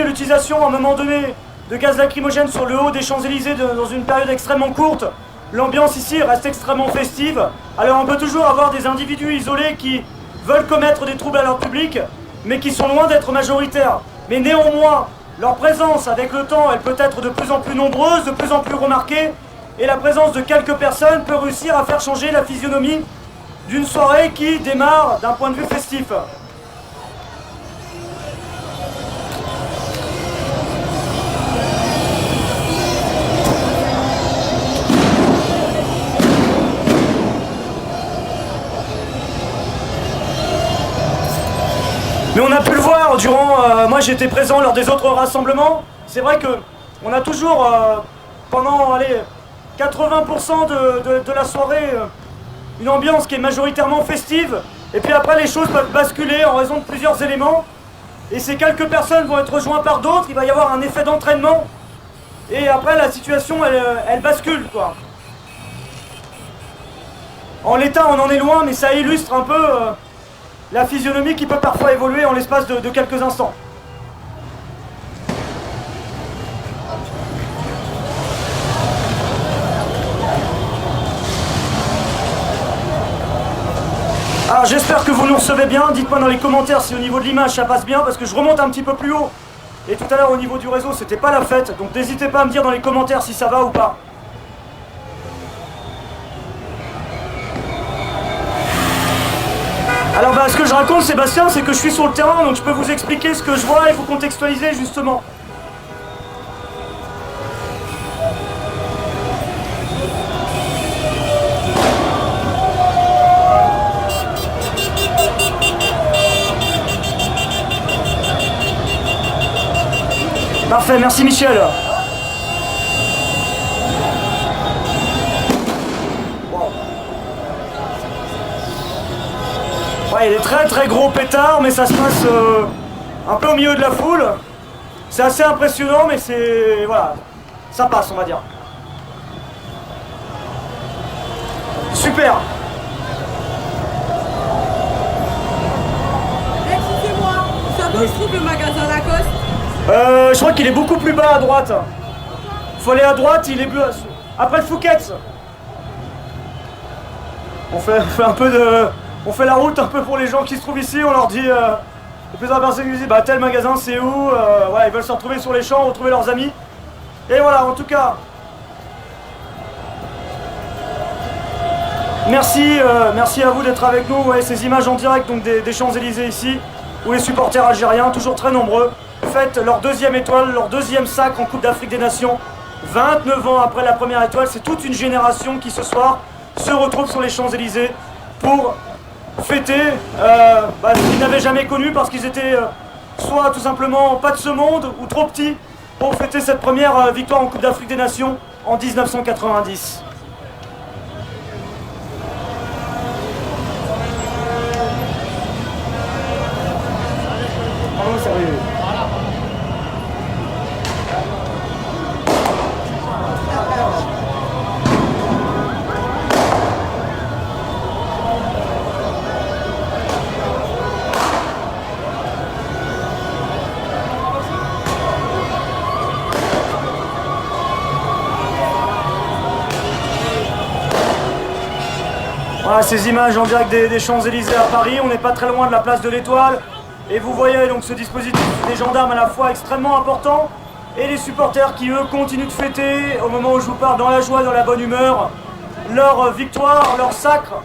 aussi l'utilisation à un moment donné de gaz lacrymogène sur le haut des Champs-Élysées dans une période extrêmement courte. L'ambiance ici reste extrêmement festive. Alors on peut toujours avoir des individus isolés qui veulent commettre des troubles à l'ordre public, mais qui sont loin d'être majoritaires. Mais néanmoins, leur présence avec le temps, elle peut être de plus en plus nombreuse, de plus en plus remarquée, et la présence de quelques personnes peut réussir à faire changer la physionomie d'une soirée qui démarre d'un point de vue festif. Mais on a pu le voir durant... moi j'étais présent lors des autres rassemblements. C'est vrai que on a toujours, pendant 80% de la soirée, une ambiance qui est majoritairement festive. Et puis après les choses peuvent basculer en raison de plusieurs éléments. Et ces quelques personnes vont être rejointes par d'autres. Il va y avoir un effet d'entraînement. Et après la situation elle bascule quoi. En l'état on en est loin, mais ça illustre un peu... la physionomie qui peut parfois évoluer en l'espace de quelques instants. Alors j'espère que vous nous recevez bien, dites-moi dans les commentaires si au niveau de l'image ça passe bien, parce que je remonte un petit peu plus haut. Et tout à l'heure au niveau du réseau c'était pas la fête, donc n'hésitez pas à me dire dans les commentaires si ça va ou pas. Alors ce que je raconte Sébastien, c'est que je suis sur le terrain, donc je peux vous expliquer ce que je vois et vous contextualiser justement. Parfait, merci Michel. Ouais, il y a des très très gros pétards, mais ça se passe un peu au milieu de la foule. C'est assez impressionnant, mais c'est... voilà, ça passe on va dire. Super. Excusez-moi, ça peut se trouve le magasin Lacoste? Je crois qu'il est beaucoup plus bas à droite. Faut aller à droite, il est plus... après le Fouquet's. On fait un peu de... on fait la route un peu pour les gens qui se trouvent ici, on leur dit... les plus personnes qui disent, bah tel magasin c'est où, voilà, ils veulent se retrouver sur les champs, retrouver leurs amis. Et voilà, en tout cas... merci à vous d'être avec nous. Vous voyez ces images en direct donc des Champs-Élysées ici, où les supporters algériens, toujours très nombreux, fêtent leur deuxième étoile, leur deuxième sacre en Coupe d'Afrique des Nations. 29 ans après la première étoile, c'est toute une génération qui ce soir se retrouve sur les Champs-Élysées pour fêter ce qu'ils n'avaient jamais connu parce qu'ils étaient soit tout simplement pas de ce monde ou trop petits pour fêter cette première victoire en Coupe d'Afrique des Nations en 1990. Oh, sérieux. Voilà ces images en direct des Champs-Élysées à Paris, on n'est pas très loin de la place de l'Étoile. Et vous voyez donc ce dispositif des gendarmes à la fois extrêmement important et les supporters qui eux continuent de fêter au moment où je vous parle dans la joie, dans la bonne humeur, leur victoire, leur sacre